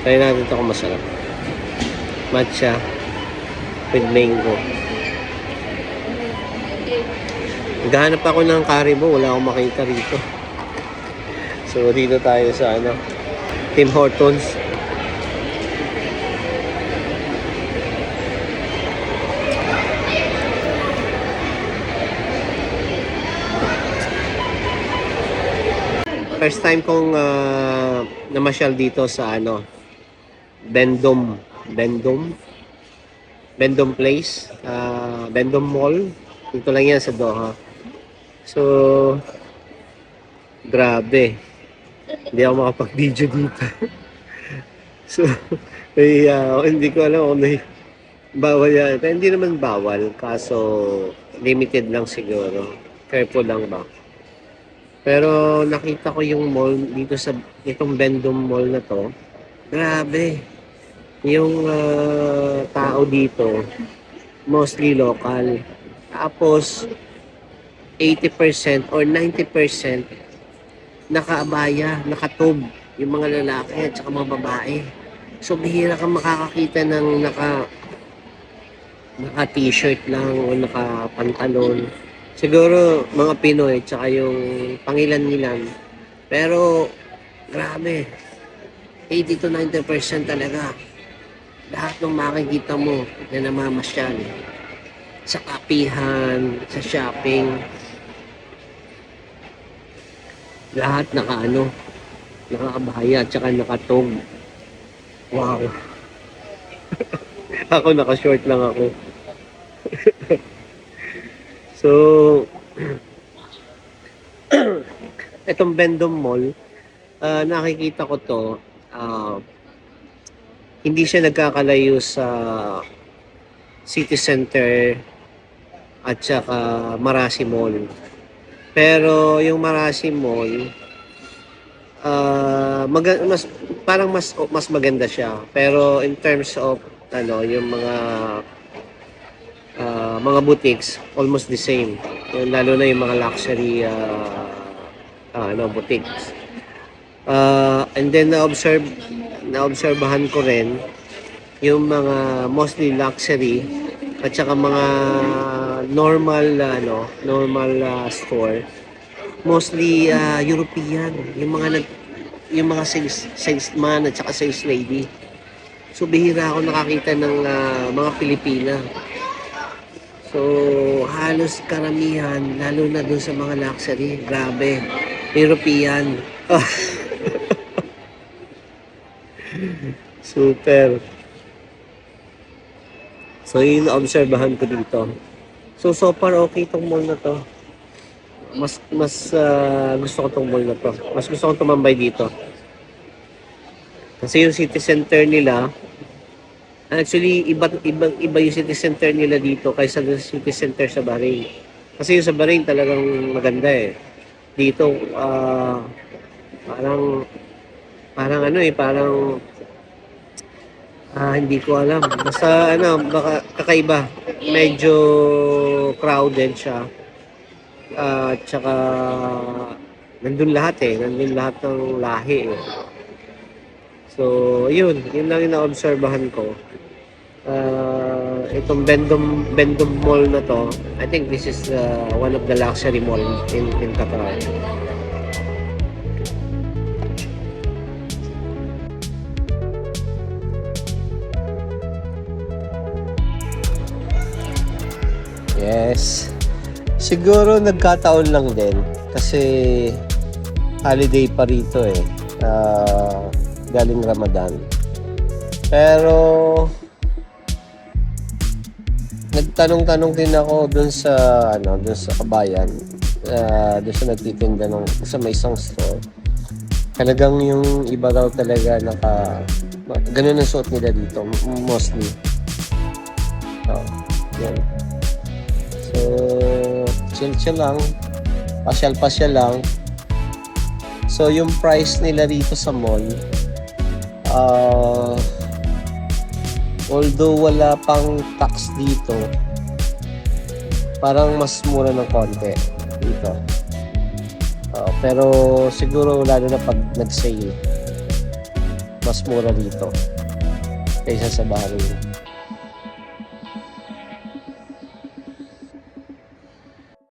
Try natin ito kung masarap. Matcha with mango. Naghahanap ako ng Karibo, wala akong makita rito. So dito tayo sa Tim Hortons. First time kong namasyal dito sa Bendom Place, Bendom Mall. Dito lang yan sa Doha. So grabe, hindi ako makapag-video dito. So hindi ko alam kung bawal yan. Pero hindi naman bawal, kaso limited lang siguro, careful lang ba. Pero nakita ko yung mall dito sa itong Bendom Mall na to. Grabe. Yung tao dito mostly local. Tapos 80% or 90% nakaabaya, nakatob yung mga lalaki at saka mga babae. So bihira kang makakakita ng naka t-shirt lang o naka pantalon. Siguro mga Pinoy tsaka yung pangilan-ilan. Pero grabe, 80 to 90% talaga. Lahat ng makikita mo na namamasyal sa kapihan, sa shopping, lahat nakakabaya tsaka nakatog. Wow. Ako naka-short lang ako. So itong Bendom Mall, nakikita ko to, hindi siya nagkakalayo sa City Center at saka Marasi Mall. Pero yung Marasi Mall, mas maganda siya. Pero in terms of yung mga boutiques, almost the same. Lalo na yung mga luxury boutiques. And then naobserbahan ko rin yung mga mostly luxury at saka mga normal store, mostly European, yung mga salesman at saka sales lady. So bihira ako nakakita ng mga Pilipina. So halos karamihan, lalo na dun sa mga luxury, grabe, European. Super. So yun obserbahan ko dito. So far okay tong mall na to. Mas gusto ko tong mall na to. Mas gusto ko tumambay dito. Kasi yung city center nila, actually iba yung city center nila dito kaysa sa city center sa Bahrain. Kasi yung sa Bahrain talagang maganda eh. Dito parang hindi ko alam. Basta baka kakaiba. Medyo crowded siya. Tsaka nandun lahat ng lahi eh. So, yun lang yung na-obserbahan ko. Itong Bendom Mall na to, I think this is one of the luxury mall in Qatar. Yes. Siguro nagkataon lang din kasi holiday pa rito eh. Galing Ramadan. Pero nagtanong-tanong din ako dun sa kabayan. Dun sa nagtitinda sa may isang store. Talagang yung iba daw talaga ganun ang suot nila dito mostly. Yan. So, chill lang. Pasyal lang. So, yung price nila dito sa mall, although wala pang tax dito, parang mas mura ng konti dito. Pero siguro lalo na pag nag-sale. mas mura dito kaysa sa baril.